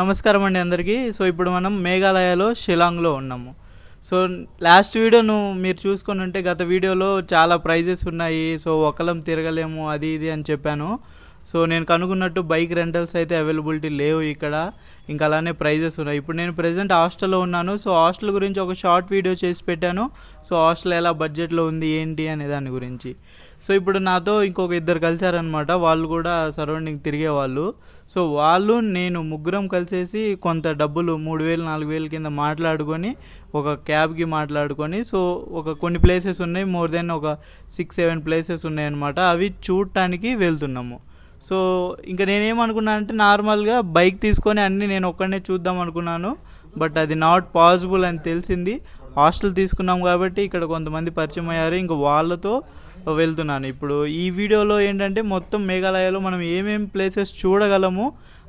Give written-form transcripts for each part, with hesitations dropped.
నమస్కారం అండి అందరికీ. సో ఇప్పుడు మనం మేఘాలయలో షిలాంగ్లో ఉన్నాము. సో లాస్ట్ వీడియో మీరు చూసుకొని ఉంటే గత వీడియోలో చాలా ప్రైజెస్ ఉన్నాయి. సో ఒకలం తిరగలేము అది ఇది అని చెప్పాను. సో నేను కనుగొన్నట్టు బైక్ రెంటల్స్ అయితే అవైలబిలిటీ లేవు ఇక్కడ. ఇంకా అలానే ప్రైజెస్ ఉన్నాయి. ఇప్పుడు నేను ప్రెజెంట్ హాస్టల్లో ఉన్నాను. సో హాస్టల్ గురించి ఒక షార్ట్ వీడియో చేసి పెట్టాను. సో హాస్టల్ ఎలా బడ్జెట్లో ఉంది ఏంటి అనే దాని గురించి. సో ఇప్పుడు నాతో ఇంకొక ఇద్దరు కలిసారనమాట. వాళ్ళు కూడా సరౌండింగ్ తిరిగేవాళ్ళు. సో వాళ్ళు నేను ముగ్గురం కలిసేసి కొంత డబ్బులు 3000 4000 కింద మాట్లాడుకొని ఒక క్యాబ్కి మాట్లాడుకొని సో కొన్ని ప్లేసెస్ ఉన్నాయి. మోర్ దెన్ ఒక 6-7 ప్లేసెస్ ఉన్నాయన్నమాట. అవి చూడటానికి వెళ్తున్నాము. సో ఇంకా నేనేమనుకున్నాను అంటే నార్మల్గా బైక్ తీసుకొని అన్నీ నేను ఒక్కడనే చూద్దాం అనుకున్నాను. బట్ అది నాట్ పాసిబుల్ అని తెలిసింది. హాస్టల్ తీసుకున్నాం కాబట్టి ఇక్కడ కొంతమంది పరిచయం అయ్యారు. ఇంకా వాళ్ళతో వెళ్తున్నాను. ఇప్పుడు ఈ వీడియోలో ఏంటంటే మొత్తం మేఘాలయలో మనం ఏమేమి ప్లేసెస్ చూడగలము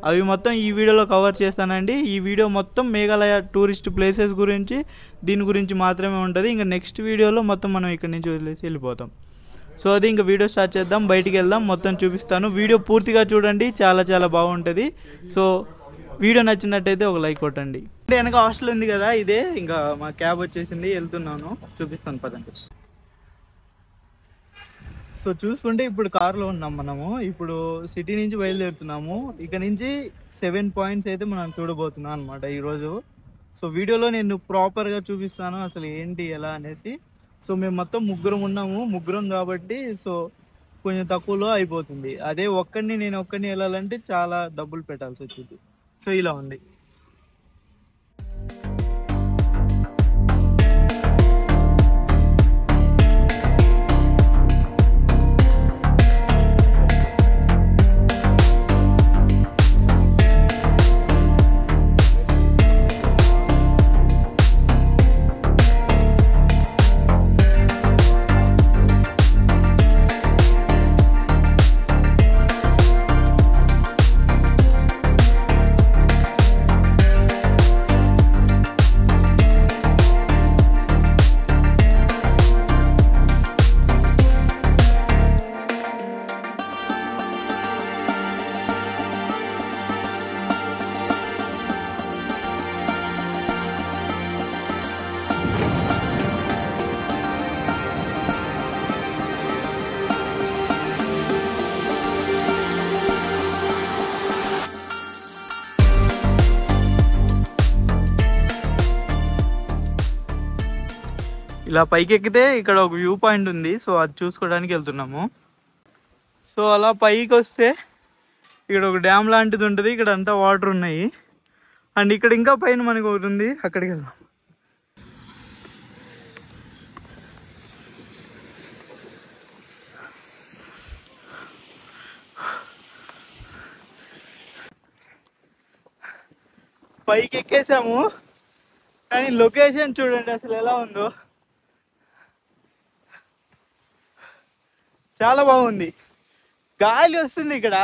అవి మొత్తం ఈ వీడియోలో కవర్ చేస్తానండి. ఈ వీడియో మొత్తం మేఘాలయ టూరిస్ట్ ప్లేసెస్ గురించి దీని గురించి మాత్రమే ఉంటుంది. ఇంకా నెక్స్ట్ వీడియోలో మొత్తం మనం ఇక్కడ నుంచి వదిలేసి వెళ్ళిపోతాం. సో అది ఇంకా వీడియో స్టార్ట్ చేద్దాం. బయటికి వెళ్దాం, మొత్తం చూపిస్తాను. వీడియో పూర్తిగా చూడండి, చాలా చాలా బాగుంటుంది. సో వీడియో నచ్చినట్టయితే ఒక లైక్ కొట్టండి. అంటే వెనక హాస్టల్ ఉంది కదా, ఇదే ఇంకా మా క్యాబ్ వచ్చేసింది, వెళ్తున్నాను, చూపిస్తాను పదండి. సో చూసుకుంటే ఇప్పుడు కార్లో ఉన్నాం మనము. ఇప్పుడు సిటీ నుంచి బయలుదేరుతున్నాము. ఇక నుంచి 7 పాయింట్స్ అయితే మనం చూడబోతున్నాం అనమాట ఈరోజు. సో వీడియోలో నేను ప్రాపర్గా చూపిస్తాను అసలు ఏంటి ఎలా అనేసి. సో మేము మొత్తం ముగ్గురం కాబట్టి సో కొంచెం తక్కువలో అయిపోతుంది. అదే నేను ఒక్కడిని వెళ్ళాలంటే చాలా డబ్బులు పెట్టాల్సి వచ్చింది. సో ఇలా ఉంది. ఇలా పైకి ఎక్కితే ఇక్కడ ఒక వ్యూ పాయింట్ ఉంది. సో అది చూసుకోవడానికి వెళ్తున్నాము. సో అలా పైకి వస్తే ఇక్కడ ఒక డ్యామ్ లాంటిది ఉంటుంది. ఇక్కడ అంతా వాటర్ ఉన్నాయి. అండ్ ఇక్కడ ఇంకా పైన మనకి ఒకటి ఉంది, అక్కడికి వెళ్దాం. పైకి ఎక్కేసాము, కానీ లొకేషన్ చూడండి అసలు ఎలా ఉందో. చాలా బాగుంది, గాలి వస్తుంది ఇక్కడ.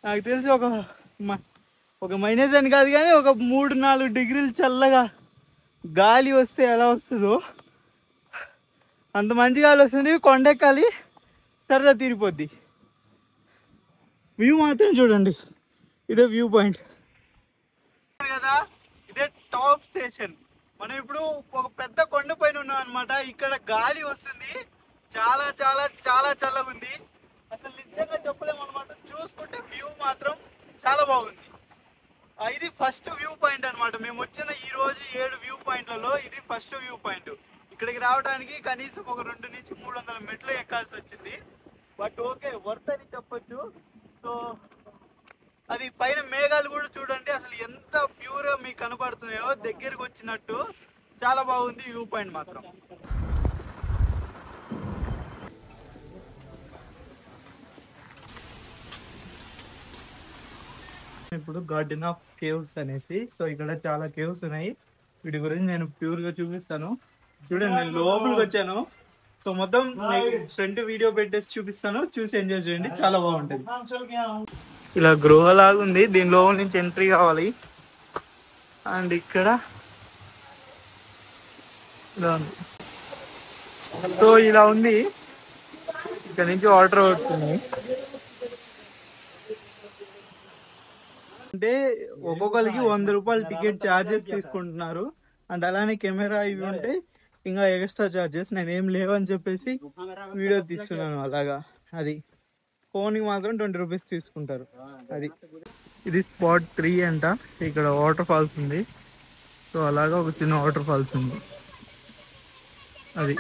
నాకు తెలిసి ఒక మైనస్ అని కాదు కానీ ఒక 3-4 డిగ్రీలు చల్లగా గాలి వస్తే ఎలా వస్తుందో అంత మంచి గాలి వస్తుంది. కొండెక్కాలి, సరదా తీరిపోద్ది. వ్యూ మాత్రం చూడండి, ఇదే వ్యూ పాయింట్ కదా. ఇదే టాప్ స్టేషన్. మనం ఇప్పుడు ఒక పెద్ద కొండ పైన ఉన్నాం అనమాట. ఇక్కడ గాలి వస్తుంది, చాలా చాలా చాలా చల్లగా ఉంది. అసలు నిజంగా చెప్పలేము అనమాట. చూసుకుంటే వ్యూ మాత్రం చాలా బాగుంది. ఇది ఫస్ట్ వ్యూ పాయింట్ అనమాట. మేము వచ్చిన ఈ రోజు 7 వ్యూ పాయింట్లలో ఇది ఫస్ట్ వ్యూ పాయింట్. ఇక్కడికి రావడానికి కనీసం ఒక 200 నుంచి 300 మెట్లు ఎక్కాల్సి వచ్చింది. బట్ ఓకే, వర్త్ అని చెప్పొచ్చు. సో అది పైన మేఘాలు కూడా చూడండి అసలు ఎంత ప్యూర్గా మీకు కనపడుతున్నాయో, దగ్గరకు వచ్చినట్టు చాలా బాగుంది వ్యూ పాయింట్ మాత్రం. ఇప్పుడు గార్డెన్ ఆఫ్ కేవ్స్ అనేసి, సో ఇక్కడ చాలా కేవ్స్ ఉన్నాయి. వీటి గురించి నేను ప్యూర్గా చూపిస్తాను. చూడండి, నేను లోపలికి వచ్చాను. సో మొత్తం ఫ్రంట్ వీడియో పెట్టేసి చూపిస్తాను, చూసి ఎంజాయ్ చేయండి, చాలా బాగుంటుంది. ఇలా గృహలాగా ఉంది, దీని లోపల నుంచి ఎంట్రీ కావాలి. అండ్ ఇక్కడ ఇలా ఉంది. సో ఇలా ఉంది, ఇక్కడ నుంచి వాటర్ వస్తుంది. అంటే ఒక్కొక్కరికి 100 రూపాయలు టికెట్ ఛార్జెస్ తీసుకుంటున్నారు. అండ్ అలానే కెమెరా ఇవి ఉంటే ఇంకా ఎక్స్ట్రా ఛార్జెస్. నేనేం లేవని చెప్పేసి వీడియో తీస్తున్నాను అలాగా. అది ఫోన్కి మాత్రం 20 రూపీస్ తీసుకుంటారు. అది ఇది స్పాట్ 3 అంట. ఇక్కడ వాటర్ ఫాల్స్ ఉంది. సో అలాగా ఒక చిన్న వాటర్ ఫాల్స్ ఉంది. అది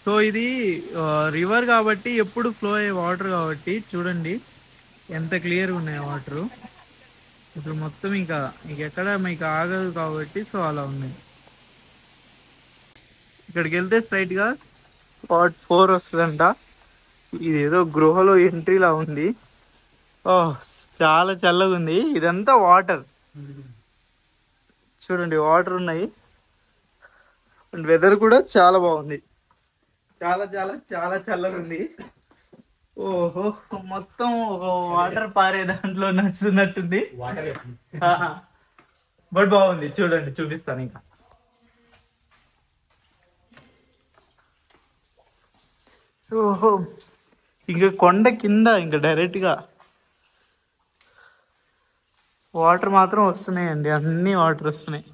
సో ఇది రివర్ కాబట్టి ఎప్పుడు ఫ్లో అయ్యే వాటర్ కాబట్టి చూడండి ఎంత క్లియర్గా ఉన్నాయి వాటరు. ఇప్పుడు మొత్తం ఇంకా ఎక్కడ మీకు ఆగదు కాబట్టి సో అలా ఉన్నాయి. ఇక్కడికి వెళ్తే స్ట్రైట్గా స్పాట్ 4 వస్తుందంట. ఇది ఏదో గృహలో ఎంట్రీలా ఉంది. చాలా చల్లగా ఉంది. ఇదంతా వాటర్ చూడండి, వాటర్ ఉన్నాయి. అండ్ వెదర్ కూడా చాలా బాగుంది. చాలా చాలా చాలా చల్లగా ఉంది. ఓహో, మొత్తం ఒక వాటర్ పారే దాంట్లో నడుస్తున్నట్టుంది. బట్ బాగుంది చూడండి, చూపిస్తాను. ఇంకా ఓహో, ఇంకా కొండ కింద ఇంకా డైరెక్ట్గా వాటర్ మాత్రం వస్తున్నాయండి. అన్ని వాటర్ వస్తున్నాయి.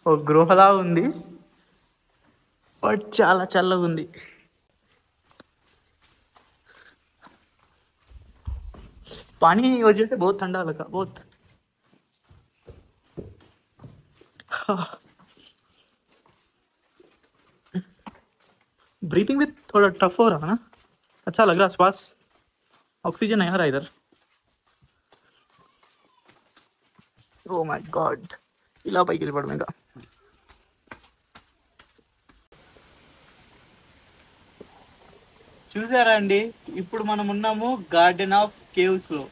ఒక గృహలా ఉంది, బట్ చాలా చల్లగా ఉంది. पानी वजह से बहुत ठंडा लगा, बहुत। ब्रीथिंग भी थोड़ा टफ हो रहा है ना, अच्छा लग रहा है। श्वास ऑक्सीजन है यार इधर। ఓ మై గాడ్, ఇలా పైకి వెళ్ళిపోవడం ఇంకా. చూసారా అండి, ఇప్పుడు మనం ఉన్నాము గార్డెన్ ఆఫ్ కేవ్స్ లో.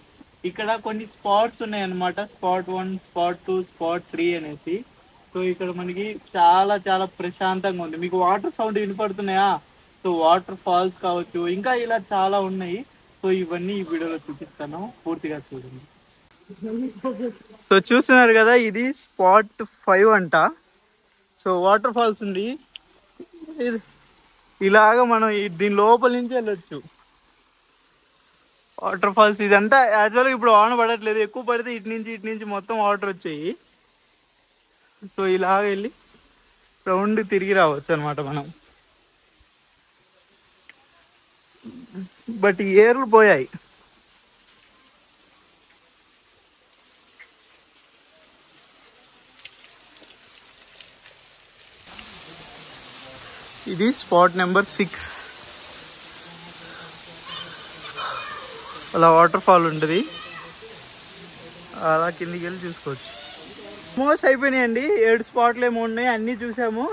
ఇక్కడ కొన్ని స్పాట్స్ ఉన్నాయి అన్నమాట. స్పాట్ 1, స్పాట్ 2, స్పాట్ 3 అనేసి. సో ఇక్కడ మనకి చాలా చాలా ప్రశాంతంగా ఉంది. మీకు వాటర్ సౌండ్ వినపడుతున్నాయా? సో వాటర్ ఫాల్స్ కావచ్చు, ఇంకా ఇలా చాలా ఉన్నాయి. సో ఇవన్నీ ఈ వీడియోలో చూపిస్తాను, పూర్తిగా చూడండి. సో చూస్తున్నారు కదా, ఇది స్పాట్ 5 అంట. సో వాటర్ ఫాల్స్ ఉంది. ఇలాగా మనం దీని లోపల నుంచి వెళ్ళొచ్చు. వాటర్ ఫాల్స్ ఇదంతా యాక్చువల్గా ఇప్పుడు వాన పడట్లేదు, ఎక్కువ పడితే ఇటు నుంచి మొత్తం వాటర్ వచ్చాయి. సో ఇలాగ వెళ్ళి రౌండ్ తిరిగి రావచ్చు అనమాట మనం. బట్ ఏర్లు పోయాయి. ఇది స్పాట్ నెంబర్ 6. అలా వాటర్ ఫాల్ ఉంటుంది, అలా కిందికి వెళ్ళి చూసుకోవచ్చు. ఆల్మోస్ట్ అయిపోయినాయండి. 7 స్పాట్లు ఏమో ఉన్నాయి, అన్నీ చూసాము.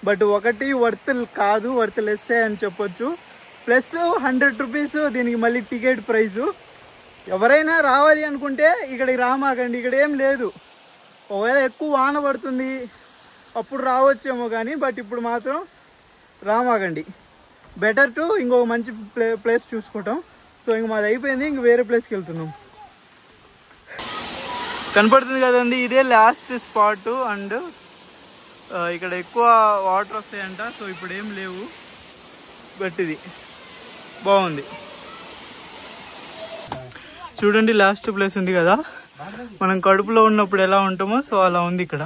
బట్ ఒకటి వర్త్ కాదు, వర్త్ లెస్ అని చెప్పొచ్చు. ప్లస్ 100 రూపీస్ దీనికి మళ్ళీ టికెట్ ప్రైజు. ఎవరైనా రావాలి అనుకుంటే ఇక్కడికి రామాకండి, ఇక్కడ ఏం లేదు. ఒకవేళ ఎక్కువ వాన పడుతుంది అప్పుడు రావచ్చేమో కానీ, బట్ ఇప్పుడు మాత్రం రామాకండి. బెటర్ టు ఇంకొక మంచి ప్లేస్ చూసుకోవటం. సో ఇంక మాది అయిపోయింది, ఇంక వేరే ప్లేస్కి వెళ్తున్నాం. కనపడుతుంది కదండి, ఇదే లాస్ట్ స్పాట్. అండ్ ఇక్కడ ఎక్కువ వాటర్ వస్తాయంట. సో ఇప్పుడు ఏం లేవు, బట్ ఇది బాగుంది. చూడండి, లాస్ట్ ప్లేస్ ఉంది కదా, మనం కడుపులో ఉన్నప్పుడు ఎలా ఉంటామో సో అలా ఉంది ఇక్కడ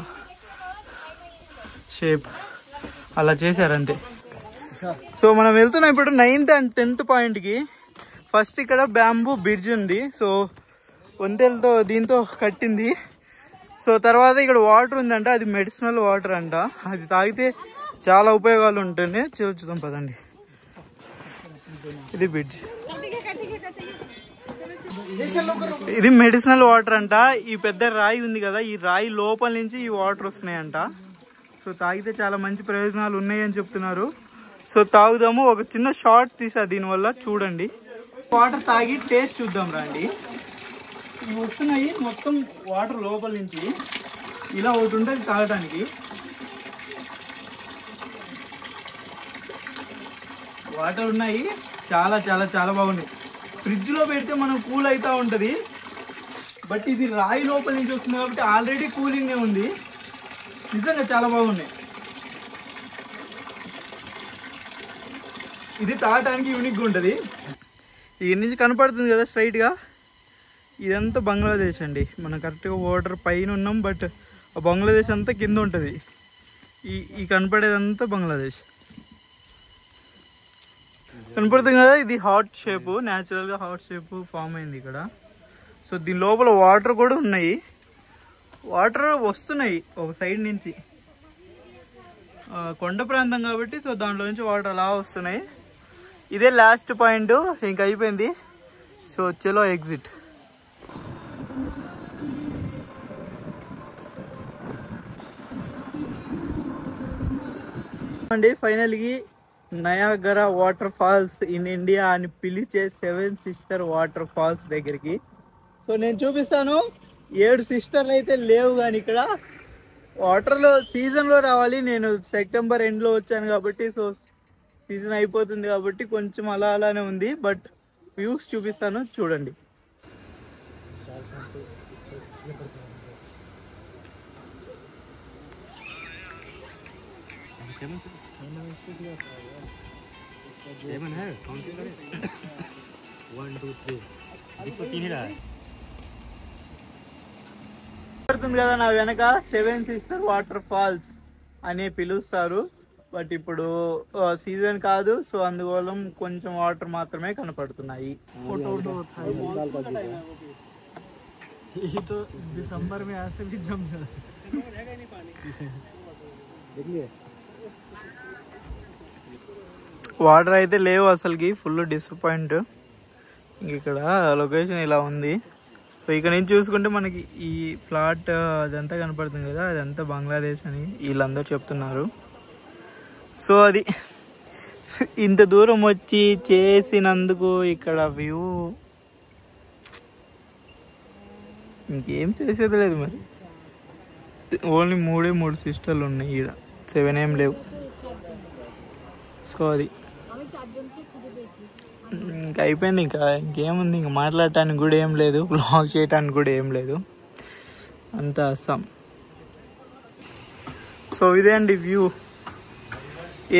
షేప్. అలా చేశారంతే. సో మనం వెళ్తున్నాం ఇప్పుడు 9th and 10th పాయింట్కి. ఫస్ట్ ఇక్కడ బ్యాంబూ బ్రిడ్జ్ ఉంది. సో వంతెలతో దీంతో కట్టింది. సో తర్వాత ఇక్కడ వాటర్ ఉందంట, అది మెడిసినల్ వాటర్ అంట. అది తాగితే చాలా ఉపయోగాలు ఉంటుంది. చూద్దాం పదండి. ఇది బ్రిడ్జ్, ఇది మెడిసినల్ వాటర్ అంట. ఈ పెద్ద రాయి ఉంది కదా, ఈ రాయి లోపల నుంచి ఈ వాటర్ వస్తున్నాయంట. సో తాగితే చాలా మంచి ప్రయోజనాలు ఉన్నాయి అని చెప్తున్నారు. సో తాగుదాము. ఒక చిన్న షార్ట్ తీసా దీనివల్ల, చూడండి. వాటర్ తాగి టేస్ట్ చూద్దాం రండి. ఇవి వస్తున్నాయి మొత్తం వాటర్ లోపల నుంచి. ఇలా ఒకటి ఉంటుంది తాగడానికి. వాటర్ ఉన్నాయి, చాలా చాలా చాలా బాగున్నాయి. ఫ్రిడ్జ్లో పెడితే మనం కూల్ అవుతూ ఉంటుంది. బట్ ఇది రాయి లోపల నుంచి వస్తుంది కాబట్టి ఆల్రెడీ కూలింగ్ ఉంది. నిజంగా చాలా బాగున్నాయి. ఇది తాగటానికి యూనిక్గా ఉంటుంది. ఈ నుంచి కనపడుతుంది కదా స్ట్రైట్గా, ఇదంతా బంగ్లాదేశ్ అండి. మనం కరెక్ట్గా వాటర్ పైన ఉన్నాం, బట్ బంగ్లాదేశ్ అంతా కింద ఉంటుంది. ఈ కనపడేదంతా బంగ్లాదేశ్ కనపడుతుంది కదా. ఇది హార్ట్ షేప్, న్యాచురల్గా హార్ట్ షేప్ ఫామ్ అయింది ఇక్కడ. సో దీని లోపల వాటర్ కూడా ఉన్నాయి, వాటర్ వస్తున్నాయి ఒక సైడ్ నుంచి, కొండ ప్రాంతం కాబట్టి. సో దాంట్లో నుంచి వాటర్ అలా వస్తున్నాయి. ఇదే లాస్ట్ పాయింట్, ఇంక అయిపోయింది. సో చలో ఎగ్జిట్. అండి ఫైనల్గా Niagara water falls in India అని పిలిచే 7 సిస్టర్ వాటర్ ఫాల్స్ దగ్గరికి. సో నేను చూపిస్తాను. 7 సిస్టర్లు అయితే లేవు, కానీ ఇక్కడ వాటర్లో సీజన్లో రావాలి. నేను సెప్టెంబర్ ఎండ్లో వచ్చాను కాబట్టి, సో సీజన్ అయిపోతుంది కాబట్టి కొంచెం అలానే ఉంది. బట్ వ్యూస్ చూపిస్తాను, చూడండి. పడుతుంది కదా నా వెనక 7 సిస్టర్ వాటర్ ఫాల్స్ అని పిలుస్తారు. బట్ ఇప్పుడు సీజన్ కాదు, సో అందువల్ల కొంచెం వాటర్ మాత్రమే కనపడుతున్నాయి. दिसंबर में ऐसे भी जम जाए. వాటర్ అయితే లేవు అసలుకి, ఫుల్ డిసప్పాయింట్. ఇక్కడ లొకేషన్ ఇలా ఉంది. సో ఇక్కడ నుంచి చూసుకుంటే మనకి ఈ ఫ్లాట్ అదంతా కనపడుతుంది కదా, అదంతా బంగ్లాదేశ్ అని వీళ్ళందరూ చెప్తున్నారు. సో అది ఇంత దూరం వచ్చి చేసినందుకు ఇక్కడ వ్యూ ఇంకేం చేసేది లేదు. మరి ఓన్లీ 3 సిస్టర్లు ఉన్నాయి, ఈడ 7 ఏం లేవు. సో అది ఇంకా అయిపోయింది. ఇంకేముంది, ఇంకా మాట్లాడటానికి కూడా ఏం లేదు, బ్లాగ్ చేయటానికి కూడా ఏం లేదు, అంతా అస్సాం. సో ఇదే అండి వ్యూ,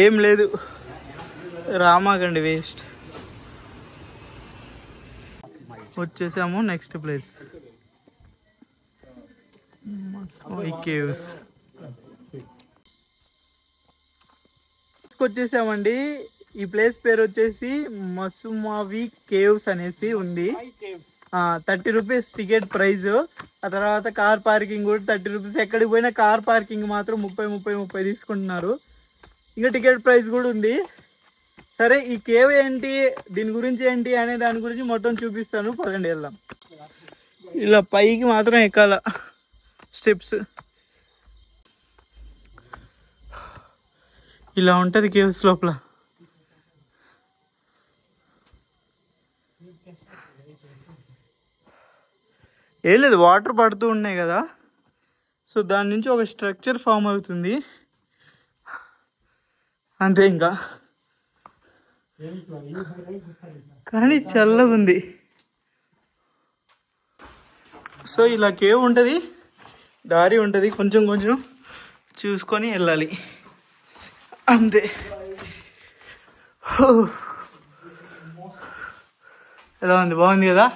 ఏం లేదు. రామాకండి, వేస్ట్. వచ్చేసాము నెక్స్ట్ ప్లేస్, కేవ్స్ వచ్చేసామండి. ఈ ప్లేస్ పేరు వచ్చేసి మసుమావి కేవ్స్ అనేసి ఉంది. 30 రూపీస్ టికెట్ ప్రైజ్. ఆ తర్వాత కార్ పార్కింగ్ కూడా 30 రూపీస్. ఎక్కడికి పోయినా కార్ పార్కింగ్ మాత్రం 30 తీసుకుంటున్నారు. ఇంకా టికెట్ ప్రైస్ కూడా ఉంది. సరే, ఈ కేవ్ ఏంటి, దీని గురించి ఏంటి అనే దాని గురించి మొత్తం చూపిస్తాను, పదండి వెళ్దాం. ఇలా పైకి మాత్రం ఎక్కాల స్టెప్స్. ఇలా ఉంటుంది కేవ్స్ లోపల. ఏం లేదు, వాటర్ పడుతూ ఉన్నాయి కదా, సో దాని నుంచి ఒక స్ట్రక్చర్ ఫామ్ అవుతుంది అంతే. ఇంకా కానీ చల్లగా ఉంది. సో ఇలా కేవ్ ఉంటుంది, దారి ఉంటుంది, కొంచెం చూసుకొని వెళ్ళాలి అంతే. ఎలా ఉంది, బాగుంది కదా.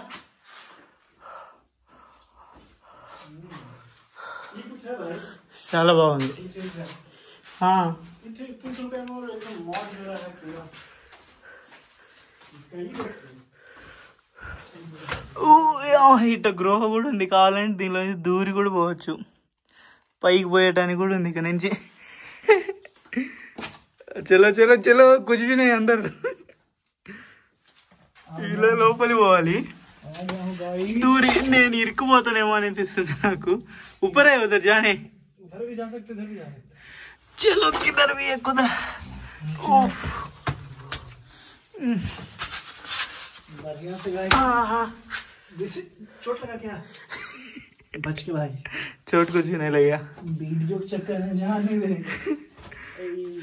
చాలా బాగుంది. ఇట్లా గృహ కూడా ఉంది, కావాలంటే దీనిలో దూరి కూడా పోవచ్చు, పైకి పోయటానికి కూడా ఉంది ఇక్కడ నుంచి. చలో చలో చలో కూర్చున్నాయి అందరు. ఇలా లోపలి పోవాలి, దూరి. నేను ఇరుక్కుపోతానేమో అనిపిస్తుంది నాకు. ऊपर है उधर जाने, उधर भी जा सकते, उधर भी जा सकते. चलो किधर भी है, कुधर. चोट लगा क्या? बच के भाई, चोट कुछ नहीं लगा. वीडियो चक्कर में जान नहीं देने.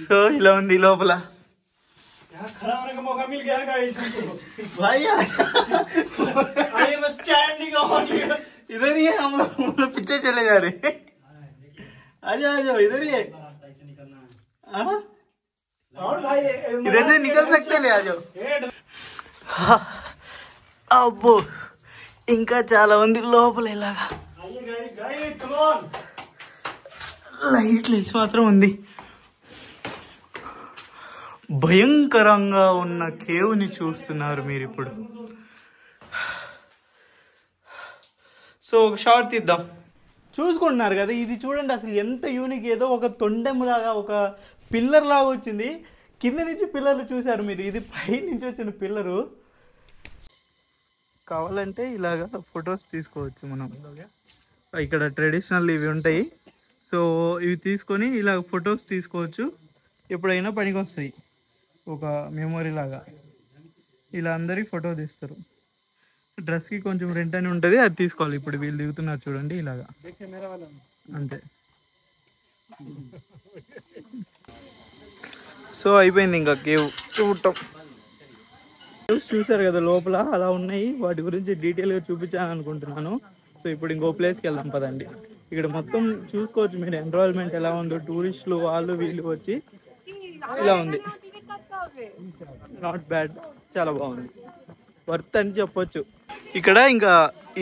సో ఇలా ఉంది లోపల. खराब होने का मौका मिल गया गाइस हमको. भाई आए बस स्टैंडिंग ऑन इधर ही है, हम लोग पीछे चले जा रहे हैं। आ जाओ इधर ही है। और भाई इधर से निकल सकते, ले आ जाओ। అబ్బో ఇంకా చాలా ఉంది లోపల. ఇలాగా లైట్ లేసి మాత్రం ఉంది. భయంకరంగా ఉన్న కేవ్ని చూస్తున్నారు మీరు ఇప్పుడు. సో ఒక షార్ట్ తీద్దాం. చూసుకుంటున్నారు కదా, ఇది చూడండి అసలు ఎంత యూనిక్. ఏదో ఒక తొండెం లాగా, ఒక పిల్లర్ లాగా వచ్చింది. కింద నుంచి పిల్లర్లు చూసారు మీరు, ఇది పై నుంచి వచ్చిన పిల్లరు. కావాలంటే ఇలాగా ఫొటోస్ తీసుకోవచ్చు మనం. ఇక్కడ ట్రెడిషనల్ ఇవి ఉంటాయి, సో ఇవి తీసుకొని ఇలా ఫొటోస్ తీసుకోవచ్చు. ఎప్పుడైనా పనికి వస్తాయి, ఒక మెమొరీ లాగా. ఇలా అందరికి ఫోటో తీస్తారు. డ్రెస్కి కొంచెం రెంట్ అని ఉంటుంది, అది తీసుకోవాలి. ఇప్పుడు వీళ్ళు దిగుతున్నారు చూడండి ఇలాగా, అంతే. సో అయిపోయింది ఇంకా కేవ్ చూడటం. చూసారు కదా లోపల అలా ఉన్నాయి. వాటి గురించి డీటెయిల్గా చూపించాను అనుకుంటున్నాను. సో ఇప్పుడు ఇంకో ప్లేస్కి వెళ్దాం పదండి. ఇక్కడ మొత్తం చూసుకోవచ్చు మీరు, ఎన్రోల్మెంట్ ఎలా ఉందో. టూరిస్టులు వాళ్ళు వీళ్ళు వచ్చి ఇలా ఉంది. నాట్ బ్యాడ్, చాలా బాగుంది, వర్త్ అని చెప్పొచ్చు. ఇక్కడ ఇంకా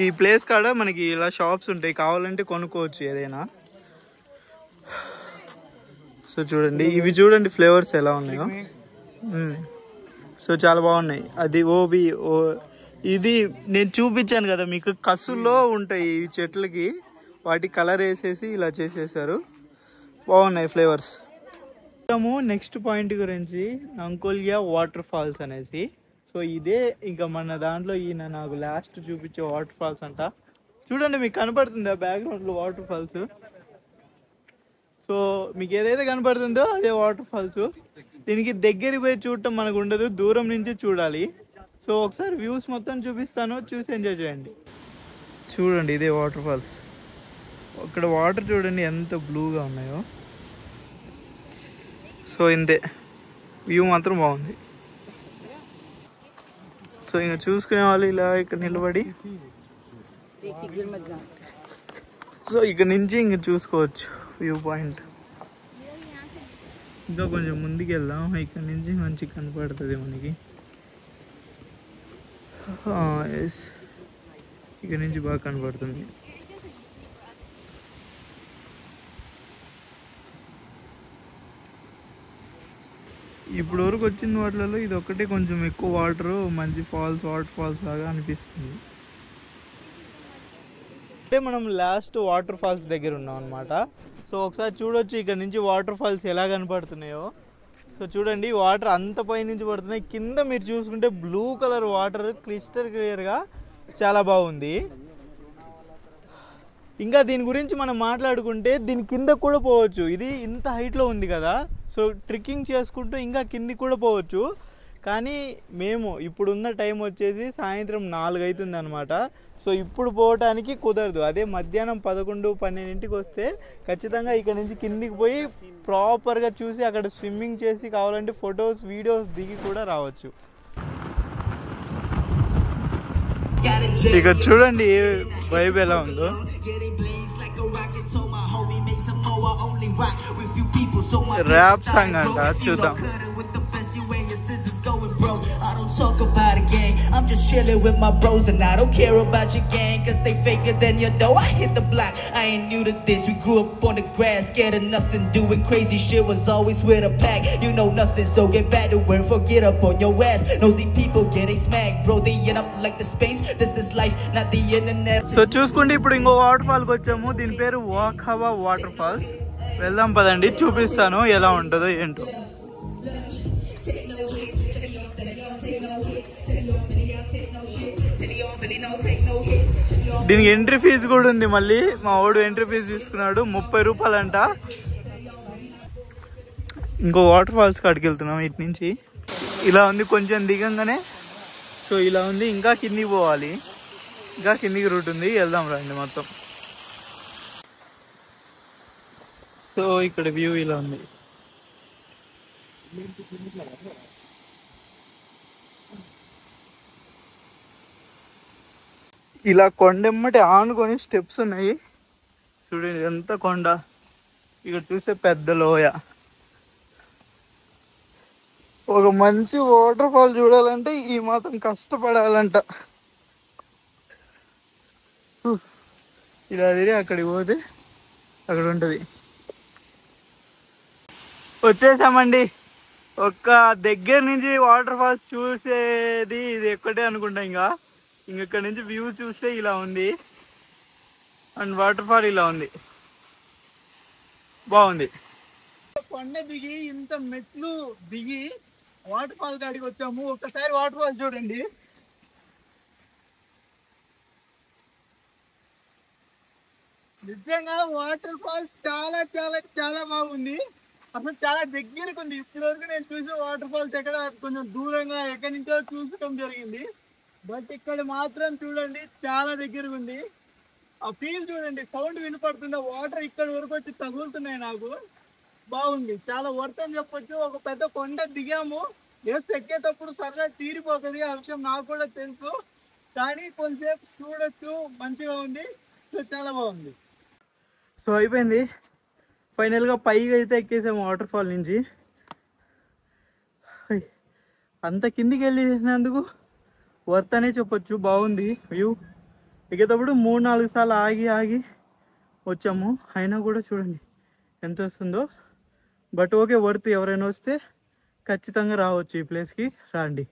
ఈ ప్లేస్ కాడ మనకి ఇలా షాప్స్ ఉంటాయి, కావాలంటే కొనుక్కోవచ్చు ఏదైనా. సో చూడండి, ఇవి చూడండి ఫ్లేవర్స్ ఎలా ఉన్నాయో. సో చాలా బాగున్నాయి. అది ఇది నేను చూపించాను కదా మీకు, కసుల్లో ఉంటాయి ఈ చెట్లకి, వాటి కలర్ వేసేసి ఇలా చేసేసారు. బాగున్నాయి ఫ్లేవర్స్. నెక్స్ట్ పాయింట్ గురించి, అంకోలియా వాటర్ ఫాల్స్ అనేసి. సో ఇదే ఇంకా మన దాంట్లో ఈయన నాకు లాస్ట్ చూపించే వాటర్ ఫాల్స్ అంట. చూడండి మీకు కనపడుతుంది ఆ బ్యాక్గ్రౌండ్లో వాటర్ ఫాల్స్. సో మీకు ఏదైతే కనపడుతుందో అదే వాటర్ ఫాల్స్. దీనికి దగ్గరికి పోయి చూడటం మనకు ఉండదు, దూరం నుంచి చూడాలి. సో ఒకసారి వ్యూస్ మొత్తం చూపిస్తాను, చూసి ఎంజాయ్ చేయండి. చూడండి ఇదే వాటర్ ఫాల్స్. అక్కడ వాటర్ చూడండి ఎంత బ్లూగా ఉన్నాయో. సో ఇంతే, వ్యూ మాత్రం బాగుంది. సో ఇంకా చూసుకునే వాళ్ళు ఇలా ఇక్కడ నిలబడి, సో ఇక్కడ నుంచి ఇంక చూసుకోవచ్చు వ్యూ పాయింట్. ఇంకా కొంచెం ముందుకు వెళ్దాం, ఇక్కడ నుంచి మంచిగా కనపడుతుంది మనకి. ఎస్, ఇక్కడ నుంచి బాగా కనపడుతుంది. ఇప్పుడు వరకు వచ్చిన వాటిలలో ఇది ఒక్కటే కొంచెం ఎక్కువ వాటర్, మంచి వాటర్ ఫాల్స్ లాగా అనిపిస్తుంది. అంటే మనం లాస్ట్ వాటర్ ఫాల్స్ దగ్గర ఉన్నాం అనమాట. సో ఒకసారి చూడొచ్చు ఇక్కడ నుంచి వాటర్ ఫాల్స్ ఎలా కనపడుతున్నాయో. సో చూడండి వాటర్ అంత పై నుంచి పడుతున్నాయి, కింద మీరు చూసుకుంటే బ్లూ కలర్ వాటర్ క్రిస్టల్ క్లియర్గా చాలా బాగుంది. ఇంకా దీని గురించి మనం మాట్లాడుకుంటే దీని కింద కూడా పోవచ్చు. ఇది ఇంత హైట్లో ఉంది కదా, సో ట్రెక్కింగ్ చేసుకుంటూ ఇంకా కిందికి కూడా పోవచ్చు. కానీ మేము ఇప్పుడున్న టైం వచ్చేసి సాయంత్రం 4 అవుతుంది అనమాట. సో ఇప్పుడు పోవటానికి కుదరదు. అదే మధ్యాహ్నం 11-12 వస్తే ఖచ్చితంగా ఇక్కడ నుంచి కిందికి పోయి ప్రాపర్గా చూసి అక్కడ స్విమ్మింగ్ చేసి కావాలంటే ఫొటోస్ వీడియోస్ దిగి కూడా రావచ్చు. ఇక్కడ చూడండి వైబ్ ఎలా ఉందో. ర్యాప్ సాంగ్ అంట, చూద్దాం. I don't talk about a gang, I'm just chilling with my bros and I don't care about your gang cause they faker than your dough. I hit the block, I ain't new to this, we grew up on the grass, scared of nothing, doing crazy shit, was always with a pack. You know nothing, so get back to work, forget up on your ass. Nosy people getting smacked, bro, they end up like the space, this is life, not the internet. So చూసుకుంటే ఇప్పుడు ఇంకో water ఫాల్కి వచ్చాము, దీని పేరు వాఖావా water falls. వెళ్దాం పదండి, చూపిస్తాను ఎలా ఉంటుందో ఏంటో. దీనికి ఎంట్రీ ఫీజు కూడా ఉంది. మళ్ళీ మా వాడు ఎంట్రీ ఫీజు తీసుకున్నాడు, 30 రూపాయలు అంట. ఇంకో వాటర్ ఫాల్స్ కాడికి వెళ్తున్నాం. ఇటు నుంచి ఇలా ఉంది, కొంచెం దిగంగానే సో ఇలా ఉంది. ఇంకా కిందికి పోవాలి, ఇంకా కిందికి రూట్ ఉంది, వెళ్దాం రండి మొత్తం. సో ఇక్కడ వ్యూ ఇలా ఉంది. ఇలా కొండెమ్మటి ఆనుకొని స్టెప్స్ ఉన్నాయి చూడండి, ఎంత కొండ. ఇక్కడ చూసే పెద్ద లోయ. ఒక మంచి వాటర్ ఫాల్ చూడాలంటే ఈ మాత్రం కష్టపడాలంట. ఇలా తిరిగి అక్కడికి పోతే అక్కడ ఉంటుంది. వచ్చేసామండి. ఒక్క దగ్గర నుంచి వాటర్ ఫాల్స్ చూసేది ఇది ఎక్కడే అనుకుంటా. ఇక్కడ నుంచి వ్యూ చూస్తే ఇలా ఉంది, అండ్ వాటర్ ఫాల్ ఇలా ఉంది, బాగుంది. కొండ దిగి ఇంత మెట్లు దిగి వాటర్ ఫాల్ కాడికి వచ్చాము. ఒక్కసారి వాటర్ ఫాల్ చూడండి. నిజంగా వాటర్ ఫాల్స్ చాలా చాలా చాలా బాగుంది. అసలు చాలా దగ్గరకు ఉంది. ఇప్పటి వరకు నేను చూసిన వాటర్ ఫాల్స్ ఎక్కడ కొంచెం దూరంగా ఎక్కడి నుంచో చూసడం జరిగింది. బట్ ఇక్కడ మాత్రం చూడండి చాలా దగ్గరకు ఉంది. ఆ ఫీల్ చూడండి, సౌండ్ వినపడుతున్న వాటర్ ఇక్కడ వరకు వచ్చి తగులుతున్నాయి. నాకు బాగుంది, చాలా వర్త్ అని చెప్పొచ్చు. ఒక పెద్ద కొండ దిగాము. ఎస్, ఎక్కేటప్పుడు సరదా తీరిపోతుంది, ఆ విషయం నాకు కూడా తెలుసు. కానీ కొంచెంసేపు చూడొచ్చు, మంచిగా ఉంది. సో చాలా బాగుంది. సో అయిపోయింది, ఫైనల్గా పైకి అయితే ఎక్కేసాము వాటర్ ఫాల్ నుంచి. అంత కిందికి వెళ్ళినందుకు వర్త్ అనే చెప్పొచ్చు. బాగుంది వ్యూ. ఎక్కేటప్పుడు 3-4 సార్లు ఆగి ఆగి వచ్చాము, అయినా కూడా చూడండి ఎంత వస్తుందో. But okay, worth. ఎవరైనా వస్తే ఖచ్చితంగా రావచ్చు, ఈ ప్లేస్కి రండి.